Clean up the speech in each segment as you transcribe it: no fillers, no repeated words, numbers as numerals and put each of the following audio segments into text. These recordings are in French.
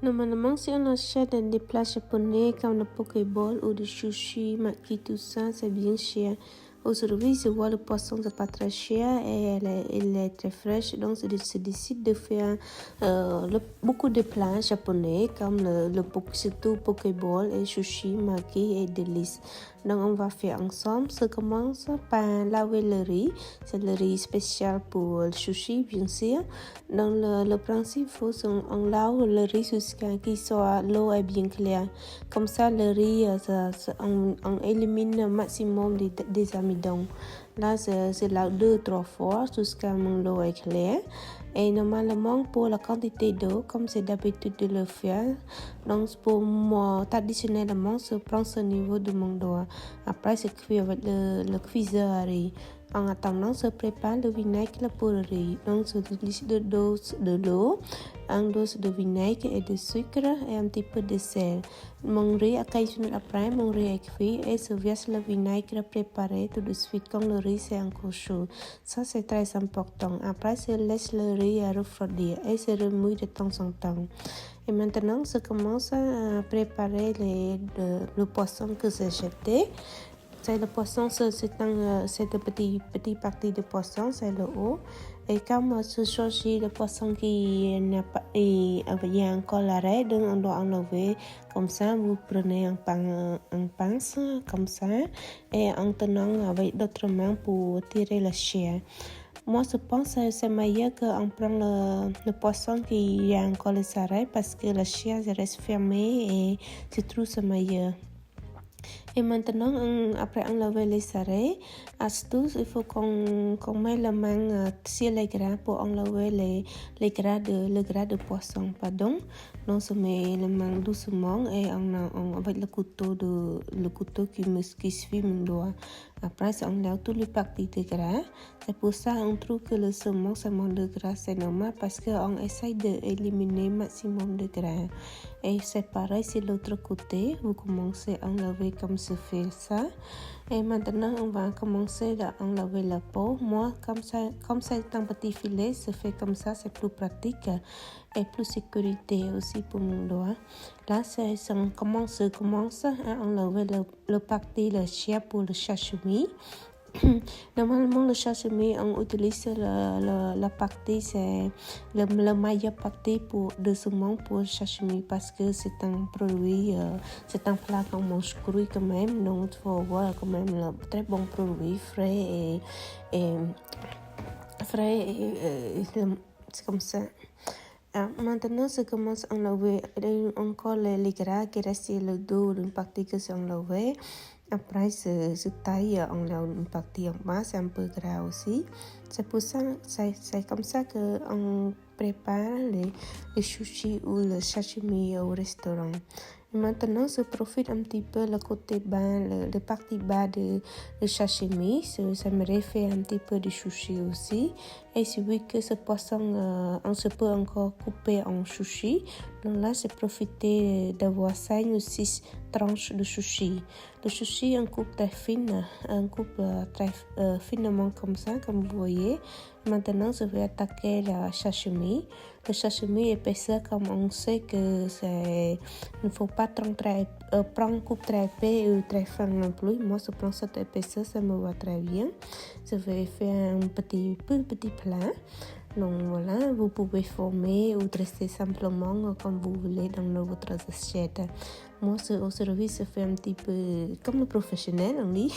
Normalement, si on achète des plats japonais comme le pokéball ou le sushi, maki, tout ça, c'est bien cher. Aujourd'hui, je vois le poisson, c'est pas très cher et elle est très fraîche. Donc, je décide de faire beaucoup de plats japonais comme surtout pokéball et sushi, maki et délices. Donc, on va faire ensemble. Ça commence par laver le riz. C'est le riz spécial pour le sushi, bien sûr. Donc, le principe, il faut on lave le riz jusqu'à ce que l'eau est bien claire. Comme ça, le riz, on élimine le maximum des amidons. Là, c'est là 2-3 fois jusqu'à ce que l'eau est claire. Et normalement, pour la quantité d'eau, comme c'est d'habitude de le faire, donc pour moi, traditionnellement, je prends ce niveau de mon doigt. Après, je cuis avec le cuiseur à riz. En attendant, je prépare le vinaigre pour le riz. Donc, je utilise 2 doses de l'eau, 1 dose de vinaigre et de sucre et un petit peu de sel. Mon riz, à 15 minutes après, mon riz est cuit et je verse le vinaigre préparé tout de suite quand le riz est encore chaud. Ça, c'est très important. Après, je laisse le riz refroidir et je remue de temps en temps. Et maintenant, je commence à préparer le poisson que j'ai jeté. C'est le poisson, c'est de petite partie de poisson, c'est le haut. Et comme je choisis le poisson qui n'a pas, il y a encore l'arrêt, donc on doit enlever comme ça. Vous prenez un pince comme ça et en tenant avec d'autres mains pour tirer la chair. Moi, je pense que c'est meilleur qu'on prenne le poisson qui a encore les arrêts parce que la chair reste fermée et je trouve c'est meilleur. Et maintenant, après enlever les arrêts, astuce, il faut qu'on mette la main sur les gras pour enlever le gras de poisson. Pardon. Donc, je mets la main doucement et avec le couteau qui suit mon doigt. Après, on enlève toutes les parties de gras. C'est pour ça qu'on trouve que le saumon de gras, c'est normal parce qu'on essaye d'éliminer le maximum de gras. Et c'est pareil sur l'autre côté. Vous commencez à enlever comme je fais ça. Et maintenant, on va commencer à enlever la peau. Moi, comme c'est un petit filet, je fais comme ça, c'est plus pratique et plus sécurité aussi pour mon doigt. Là, on commence à enlever le partie, le chair pour le sashimi. Normalement, le sashimi, on utilise la partie, c'est la meilleure partie de saumon pour le sashimi parce que c'est un produit, c'est un plat qu'on mange cru quand même. Donc, il faut avoir quand même un très bon produit, frais et c'est comme ça. Maintenant, je commence à enlever encore les gras qui restent sur le dos d'une partie que j'ai enlevée. Après, je taille une partie en bas, c'est un peu gras aussi. C'est pour ça, c'est comme ça qu'on prépare les sushis ou le sashimi au restaurant. Et maintenant, je profite un petit peu le côté bas, le partie bas de sashimi. J'aimerais faire un petit peu de sushi aussi. Et si oui que ce poisson, on se peut encore couper en sushi. Donc là, j'ai profité d'avoir 5 ou 6 tranches de sushi. Le sushi, on coupe très fine, on coupe très finement comme ça, comme vous voyez. Maintenant, je vais attaquer le sashimi. Le sashimi épaisseur, comme on sait que il ne faut pas prendre coupe très épais ou très fin non plus. Moi, je prends cette épaisseur, ça me va très bien. Je vais faire un petit plat. Donc voilà, vous pouvez former ou dresser simplement comme vous voulez dans votre assiette. Moi, aujourd'hui, je fais un petit peu comme le professionnel, on dit.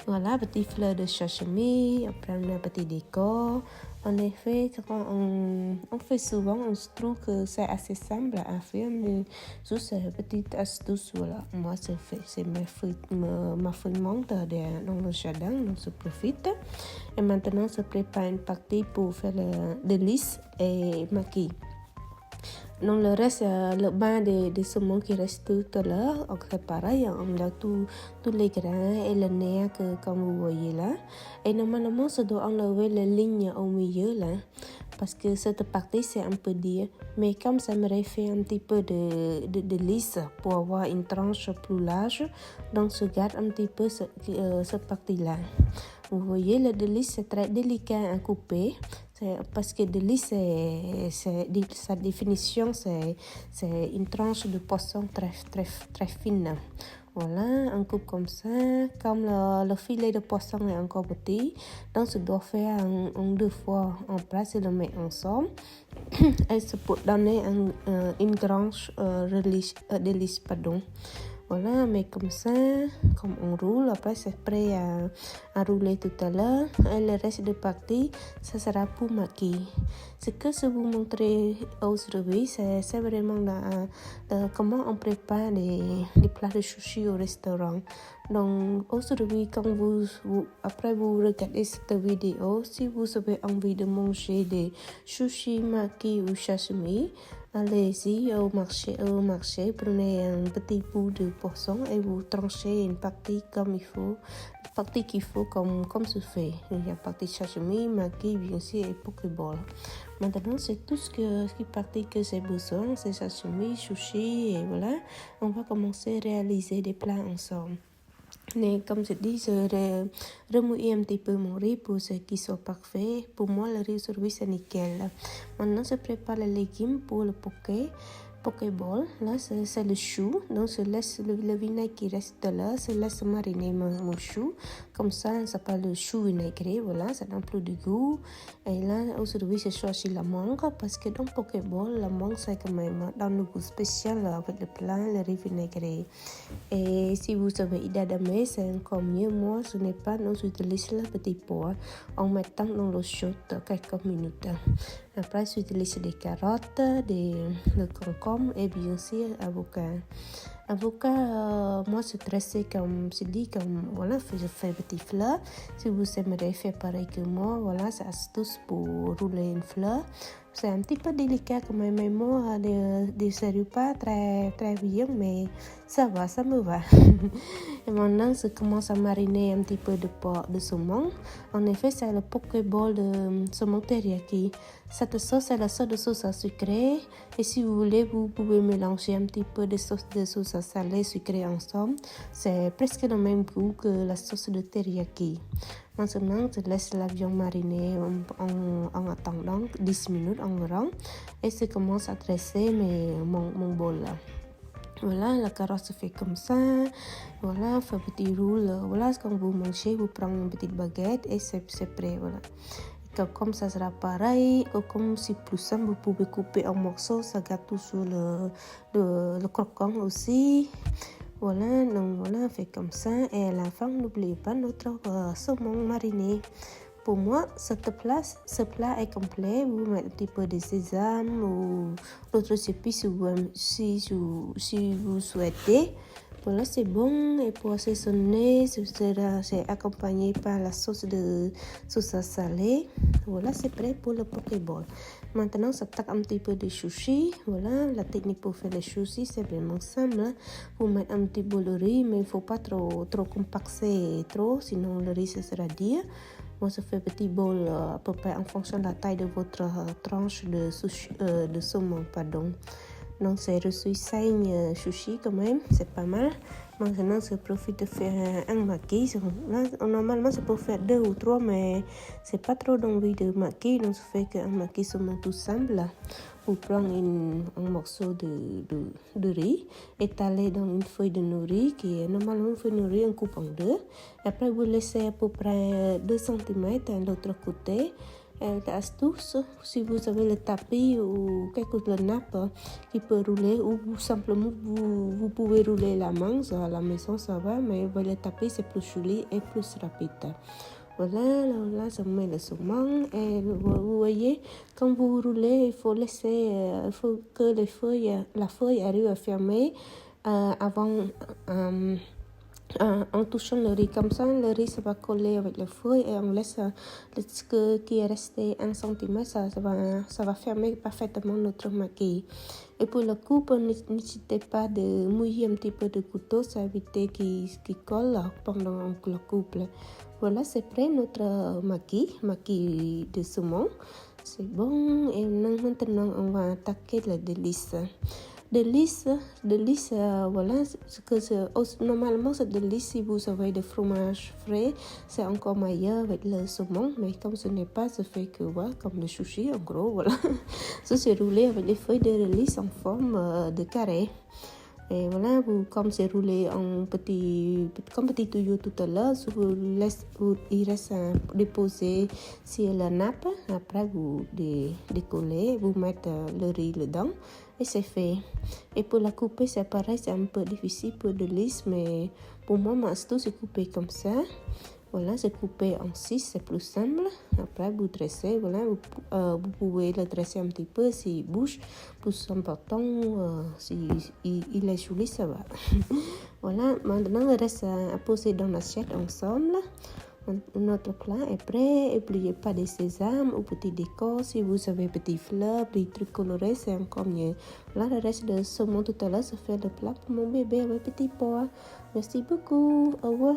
Voilà, petit fleur de sashimi, après un petit décor. En effet, quand on fait souvent, on se trouve que c'est assez simple à faire, mais juste une petite astuce, voilà. Moi, c'est ma feuille menthe dans le jardin, donc je profite. Et maintenant, je prépare une partie pour faire le délice et maki. Donc le reste, le bain de saumon qui reste tout à l'heure, c'est pareil, on a tous les grains et le nerf comme vous voyez là. Et normalement, je dois enlever les lignes au milieu là, parce que cette partie c'est un peu dur. Mais comme ça me fait un petit peu de lisse pour avoir une tranche plus large, donc je garde un petit peu cette partie là. Vous voyez, le délice, c'est très délicat à couper. Parce que délice, sa définition, c'est une tranche de poisson très fine. Voilà, on coupe comme ça. Comme le filet de poisson est encore petit, donc je dois faire en 2 fois en place et le mettre ensemble. Et ça peut donner une tranche délice, pardon. Voilà, mais comme ça, comme on roule, après c'est prêt à rouler tout à l'heure. Et le reste de partie, ça sera pour maquiller. Ce que je vous montrer aujourd'hui, c'est vraiment comment on prépare les plats de sushi au restaurant. Donc aujourd'hui, quand après vous regardez cette vidéo, si vous avez envie de manger des sushi, maki ou sashimi, allez-y au marché, prenez un petit bout de poisson et vous tranchez une partie comme il faut, une partie qu'il faut comme se fait. Il y a partie sashimi, maki, bien sûr, et pokéball. Maintenant, c'est tout ce qui partie que j'ai besoin, c'est sashimi, sushi, et voilà. On va commencer à réaliser des plats ensemble. Mais comme je dis, je remouille un petit peu mon riz pour qu'il soit parfait. Pour moi, le riz aujourd'hui, c'est nickel. Maintenant, je prépare les légumes pour le pokéball. Là, c'est le chou. Donc, je laisse le vinaigre qui reste là. Je laisse mariner mon chou. Comme ça s'appelle le chou vinaigré. Voilà, ça donne plus de goût. Et là, aujourd'hui, j'ai choisi la mangue parce que dans pokéball, la mangue, c'est quand même dans le goût spécial avec le plat, le riz vinaigré. Et si vous avez idée d'aimer, c'est encore mieux. Moi, je n'ai pas, donc j'utilise le petit pot en mettant dans l'eau chaude quelques minutes. Après, j'utilise des carottes, le concombre et bien sûr avocat. Moi, c'est tressé comme je dis, voilà, je fais petit fleur. Si vous aimeriez faire pareil que moi, voilà, c'est astuce pour rouler une fleur. C'est un petit peu délicat quand même, mais moi, de ce repas très bien, mais ça va, ça me va. Et maintenant, je commence à mariner un petit peu de saumon. En effet, c'est le pokéball de saumon teriyaki. Cette sauce, c'est la sauce à sucré. Et si vous voulez, vous pouvez mélanger un petit peu de sauce à salé sucré ensemble. C'est presque le même goût que la sauce de teriyaki. Maintenant, je laisse la viande mariner en attendant 10 minutes environ. Et je commence à dresser mon bol là. Voilà, la carotte se fait comme ça. Voilà, fait petit roule. Voilà, quand vous mangez, vous prenez une petite baguette et c'est prêt. Voilà. Comme ça sera pareil, comme si plus simple, vous pouvez couper en morceaux, ça garde toujours le croquant aussi. Voilà, donc voilà, fait comme ça. Et à la fin, n'oubliez pas notre saumon mariné. Pour moi, ce plat est complet. Vous mettez un petit peu de sésame ou d'autres épices si vous souhaitez. Voilà, c'est bon. Et pour assaisonner, c'est accompagné par la sauce à salée. Voilà, c'est prêt pour le pokéball. Maintenant, ça tape un petit peu de sushi. Voilà, la technique pour faire les sushi, c'est vraiment simple. Vous mettez un petit bol de riz, mais il ne faut pas trop compacter sinon le riz sera dur. Moi, je fais petit bol à peu près en fonction de la taille de votre tranche de saumon, pardon. Donc, j'ai reçu 5 sushis quand même, c'est pas mal. Maintenant, je profite de faire un maki. Normalement, je peux faire 2 ou 3, mais c'est pas trop d'envie de maki. Donc, je fais qu'un maki saumon tout simple. Vous prenez un morceau de riz, étalé dans une feuille de nourrice, qui est normalement une feuille de nourrice, on coupe en 2. Après, vous laissez à peu près 2 cm de l'autre côté. L'astuce, si vous avez le tapis ou quelque nappe qui peut rouler, ou simplement vous pouvez rouler la main à la maison, ça va, mais le tapis c'est plus joli et plus rapide. Voilà, là je mets le saumon et vous voyez, quand vous roulez, il faut que la feuille arrive à fermer avant. En touchant le riz comme ça, le riz va coller avec la feuille et on laisse ce qui est resté 1 cm, ça va fermer parfaitement notre maki. Et pour la coupe, n'hésitez pas de mouiller un petit peu de couteau, ça évite qu'il colle pendant la coupe. Voilà, c'est prêt notre maki de saumon. C'est bon et maintenant on va attaquer la délice. De lisse, voilà, normalement c'est de lisse. Si vous avez de fromage frais, c'est encore meilleur avec le saumon, mais comme ce n'est pas, ça fait que voilà, comme le sushi en gros, voilà. Ça c'est roulé avec des feuilles de lisse en forme de carré. Et voilà, comme c'est roulé en comme petit tuyau tout à l'heure, il reste à déposer sur la nappe. Après, vous décollez, vous mettez le riz dedans et c'est fait. Et pour la couper, c'est pareil, c'est un peu difficile pour de lisse, mais pour moi, ma astuce, c'est couper comme ça. Voilà, c'est coupé en 6, c'est plus simple. Après, vous dressez, voilà, vous pouvez le dresser un petit peu s'il bouge. Plus important, il est joli, ça va. Voilà, maintenant, il reste à poser dans l'assiette ensemble. Notre plat est prêt. N'oubliez pas des sésames ou petits décors. Si vous avez petits fleurs, des trucs colorés, c'est encore mieux. Là, le reste de saumon tout à l'heure, ça fait le plat pour mon bébé avec petit pois. Merci beaucoup. Au revoir.